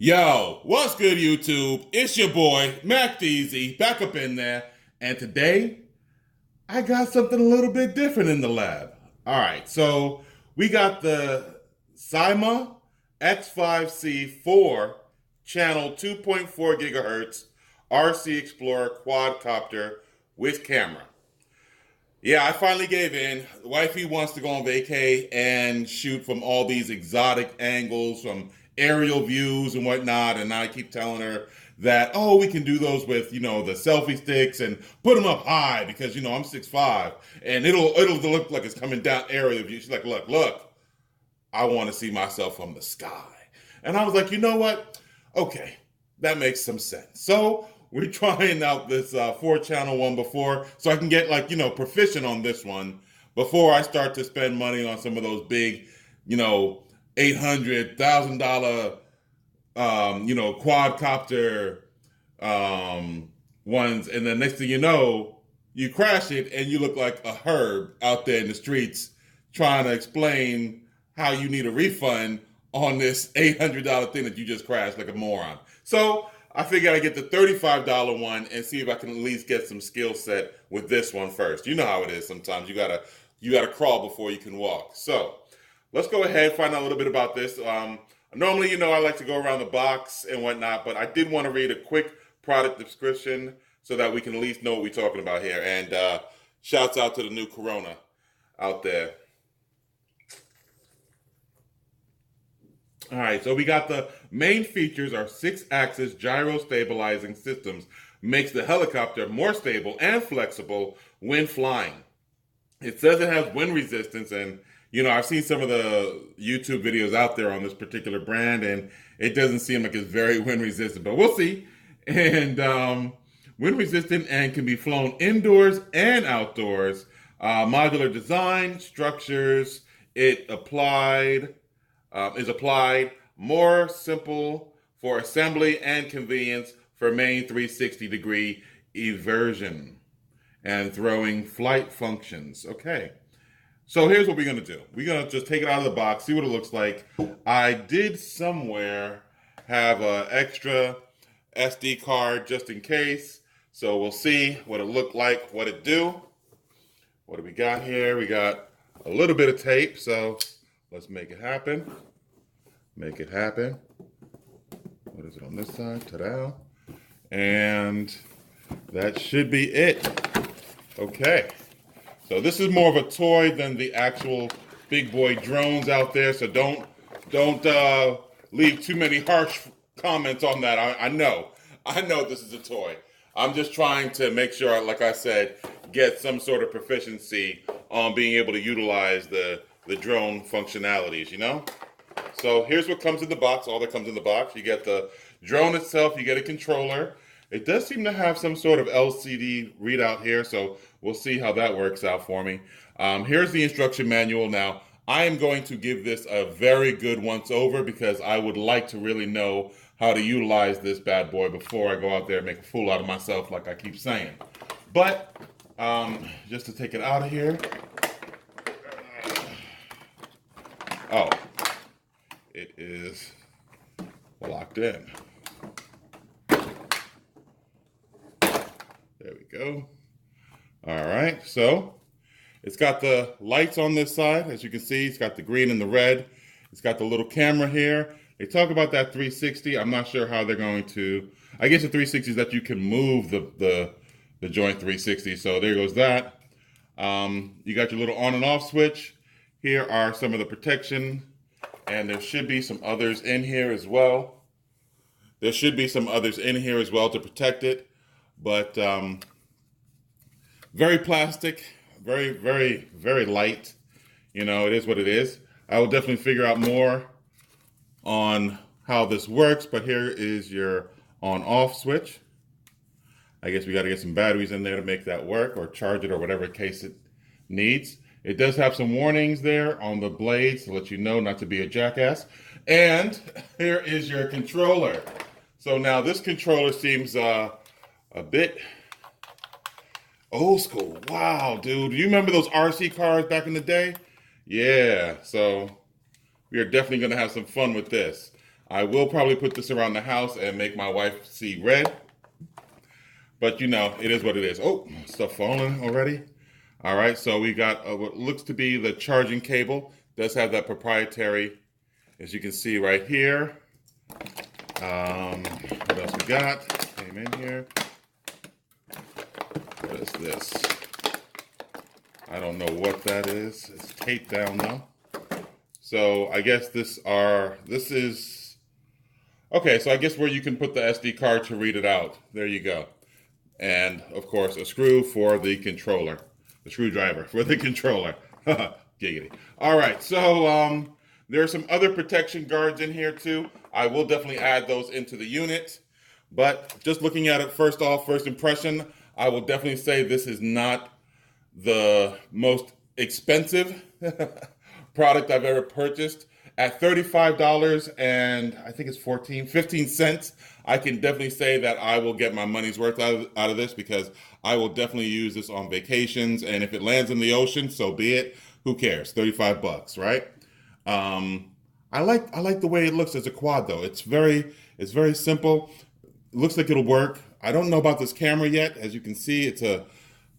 Yo, what's good, YouTube? It's your boy, Mac Deezy, back up in there. And today, I got something a little bit different in the lab. All right, so we got the SYMA X5C 4 channel 2.4 gigahertz RC Explorer quadcopter with camera. Yeah, I finally gave in. The wifey wants to go on vacay and shoot from all these exotic angles, from aerial views and whatnot. And I keep telling her that, oh, we can do those with, the selfie sticks and put them up high because, I'm 6'5", and it'll look like it's coming down aerial view. She's like, look, I want to see myself from the sky. And I was like, you know what? Okay, that makes some sense. So we're trying out this 4-channel one before, so I can get proficient on this one before I start to spend money on some of those big, $800,000, quadcopter ones. And then next thing you know, you crash it and you look like a herb out there in the streets trying to explain how you need a refund on this $800 thing that you just crashed like a moron. So I figured I'd get the $35 one and see if I can at least get some skill set with this one first. You know how it is sometimes. You gotta crawl before you can walk. So let's go ahead, find out a little bit about this. Normally, I like to go around the box and whatnot, but I did want to read a quick product description so that we can at least know what we're talking about here. And shouts out to the new Corona out there. All right, so we got the main features are 6-axis gyro stabilizing systems. Makes the helicopter more stable and flexible when flying. It says it has wind resistance, and I've seen some of the YouTube videos out there on this particular brand, and it doesn't seem like it's very wind resistant, but we'll see. And wind resistant and can be flown indoors and outdoors. Modular design, structures, is applied, more simple for assembly and convenience for main 360-degree eversion and throwing flight functions. Okay, so here's what we're going to do. We're going to just take it out of the box, see what it looks like. I did somewhere have an extra SD card just in case, so we'll see what it looked like, what it do. What do we got here? We got a little bit of tape, so let's make it happen. Make it happen. What is it on this side? Ta-da. And that should be it. Okay. So this is more of a toy than the actual big boy drones out there. So don't leave too many harsh comments on that. I know this is a toy. I'm just trying to make sure, like I said, get some sort of proficiency on being able to utilize the drone functionalities, So here's what comes in the box, all that comes in the box. You get the drone itself, you get a controller. It does seem to have some sort of LCD readout here, so we'll see how that works out for me. Here's the instruction manual. Now, I am going to give this a very good once over because I would like to really know how to utilize this bad boy before I go out there and make a fool out of myself like I keep saying. But just to take it out of here. Oh, it is locked in. There we go. All right, so it's got the lights on this side. As you can see, it's got the green and the red. It's got the little camera here. They talk about that 360. I'm not sure how they're going to. I guess the 360 is that you can move the joint 360. So there goes that. You got your little on and off switch. Here are some of the protection, and there should be some others in here as well. There should be some others in here as well to protect it, but very plastic, very, very, very light. It is what it is. I will definitely figure out more on how this works, but here is your on-off switch. I guess we got to get some batteries in there to make that work, or charge it, or whatever case it needs. It does have some warnings there on the blades to let you know not to be a jackass. And here is your controller. So now this controller seems a bit old school. Wow, dude. Do you remember those RC cars back in the day? Yeah, so we are definitely going to have some fun with this. I will probably put this around the house and make my wife see red. But you know, it is what it is. Oh, stuff falling already. All right, so we got what looks to be the charging cable. Does have that proprietary, as you can see right here. What else we got? Came in here. What is this? I don't know what that is. It's taped down though. So I guess this is okay. So I guess where you can put the SD card to read it out. There you go. And of course, a screw for the controller, the screwdriver for the controller. Giggity. All right, so there are some other protection guards in here too. I will definitely add those into the unit. But just looking at it first off, first impression, I will definitely say this is not the most expensive product I've ever purchased. At $35 and I think it's 15 cents, I can definitely say that I will get my money's worth out of this, because I will definitely use this on vacations. And if it lands in the ocean, so be it. Who cares? 35 bucks, right? I like the way it looks as a quad though. It's very simple. It looks like it'll work. I don't know about this camera yet. As you can see, it's a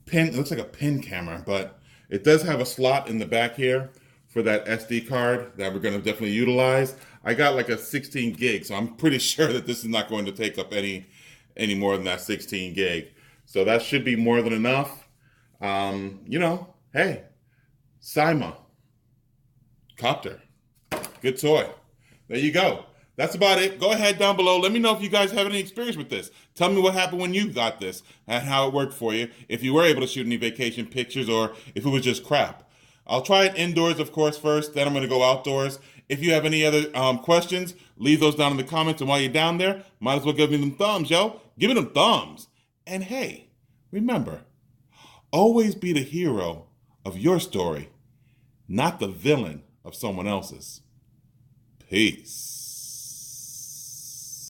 pin. It looks like a pin camera, but it does have a slot in the back here for that SD card that we're going to definitely utilize. I got like a 16 gig, so I'm pretty sure that this is not going to take up any more than that 16 gig. So that should be more than enough. You know, hey, SYMA, Copter, good toy. There you go. That's about it. Go ahead down below. Let me know if you guys have any experience with this. Tell me what happened when you got this and how it worked for you. If you were able to shoot any vacation pictures or if it was just crap. I'll try it indoors, of course, first. Then I'm going to go outdoors. If you have any other questions, leave those down in the comments. And while you're down there, might as well give me them thumbs, yo. Give me them thumbs. And hey, remember, always be the hero of your story, not the villain of someone else's. Peace.